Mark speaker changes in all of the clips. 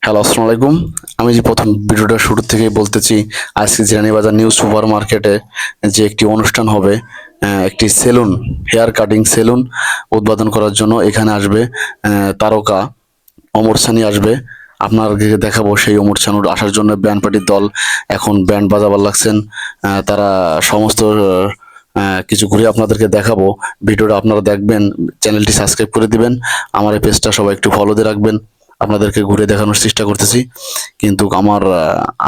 Speaker 1: Hello, আসসালামু আলাইকুম। আমি যে প্রথম ভিডিওটা শুরু থেকেই বলতেছি, আজকে জিরানী বাজার নিউ সুপার মার্কেটে যে একটি অনুষ্ঠান হবে, একটি সেলুন, হেয়ার কাটিং সেলুন উদ্বোধন করার জন্য এখানে আসবে তারকা অমর সানি আসবে। আপনাদেরকে দেখাবো সেই অমর সানুর আসার জন্য ব্যান্ড পার্টির দল এখন ব্যান্ড বাজাবার লাগছেন। তারা সমস্ত কিছু ঘুরে আপনাদেরকে দেখাবো। ভিডিওটা আপনারা দেখবেন, চ্যানেলটি সাবস্ক্রাইব করে দিবেন, আমার এই পেজটা সবাই একটু ফলোতে রাখবেন। আপনাদেরকে ঘুরে দেখানোর চেষ্টা করতেছি, কিন্তু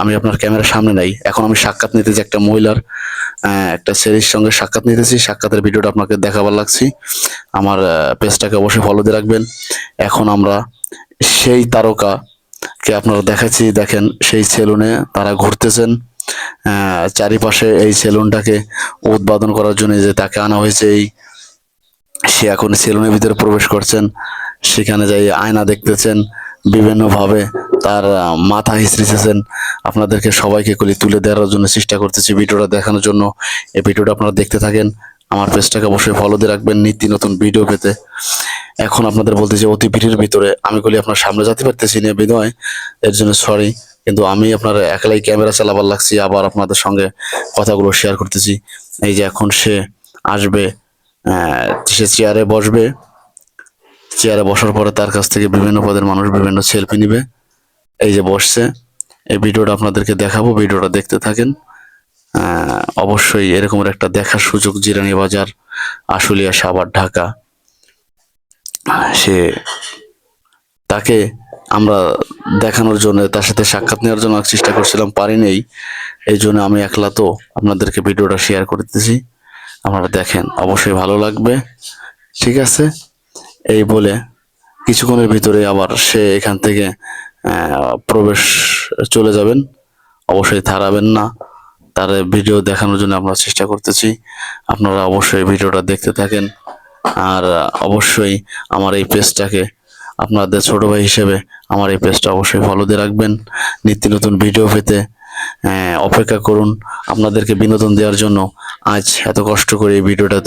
Speaker 1: আমি আপনার ক্যামেরার সামনে নাই। এখন আমি সাক্ষাৎ নিতেছি একটা মহিলার, একটা ছেলের সঙ্গে সাক্ষাৎ নিতেছি। সাক্ষাতের ভিডিওটা আপনাকে দেখাবার লাগছি। আমার পেজটাকে অবশ্যই ফলোতে রাখবেন। এখন আমরা সেই তারকাকে আপনারা দেখাচ্ছি, দেখেন সেই সেলুনে তারা ঘুরতেছেন। চারিপাশে এই সেলুনটাকে উদ্বোধন করার জন্য যে তাকে আনা হয়েছে, সে এখন সেলুনের ভিতরে প্রবেশ করছেন। সেখানে যাই আয়না দেখতেছেন, বিভিন্নভাবে তার মাথা হিচড়িতেছেন। আপনাদেরকে সবাইকে তুলে দেওয়ার জন্য চেষ্টা করতেছি, ভিডিওটা দেখানোর জন্য। এই ভিডিওটা আপনারা দেখতে থাকেন, আমার পেজটাকে অবশ্যই ফলো দিয়ে রাখবেন নিত্য নতুন ভিডিও পেতে। এখন আপনাদের বলতেছি, অতি ভিড়ের ভিতরে আমি আপনার সামনে যেতে পারতেছি না বিধায়, এর জন্য সরি। কিন্তু আমি আপনার একলাই ক্যামেরা চালাবার লাগছি, আবার আপনাদের সঙ্গে কথাগুলো শেয়ার করতেছি। এই যে এখন সে আসবে, সে চেয়ারে বসবে। চেয়ারে বসার পরে তার কাছ থেকে বিভিন্ন পদের মানুষ বিভিন্ন সেলফি নিবে। এই যে বসছে, এই ভিডিওটা আপনাদেরকে দেখাবো, ভিডিওটা দেখতে থাকেন। অবশ্যই এরকম একটা দেখার সুযোগ জিরানী বাজার, আশুলিয়া, সাভার, ঢাকা। সে তাকে আমরা দেখানোর জন্য, তার সাথে সাক্ষাৎ নেওয়ার জন্য চেষ্টা করছিলাম, পারিনি। এই জন্য আমি একলা তো আপনাদেরকে ভিডিওটা শেয়ার করতেছি, আপনারা দেখেন, অবশ্যই ভালো লাগবে। ঠিক আছে, এই বলে কিছুক্ষণের ভিতরে আবার সে এখান থেকে প্রবেশ চলে যাবেন। অবশ্যই থারাবেন না, তার ভিডিও দেখানোর জন্য আমরা চেষ্টা করতেছি। আপনারা অবশ্যই ভিডিওটা দেখতে থাকেন, আর অবশ্যই আমার এই পেজটাকে আপনাদের ছোট ভাই হিসেবে আমার এই পেজটা অবশ্যই ফলো দিয়ে রাখবেন। নিত্য নতুন ভিডিও পেতে অপেক্ষা করুন। আপনাদেরকে বিনোদন দেওয়ার জন্য আজ এত কষ্ট করে এই ভিডিওটা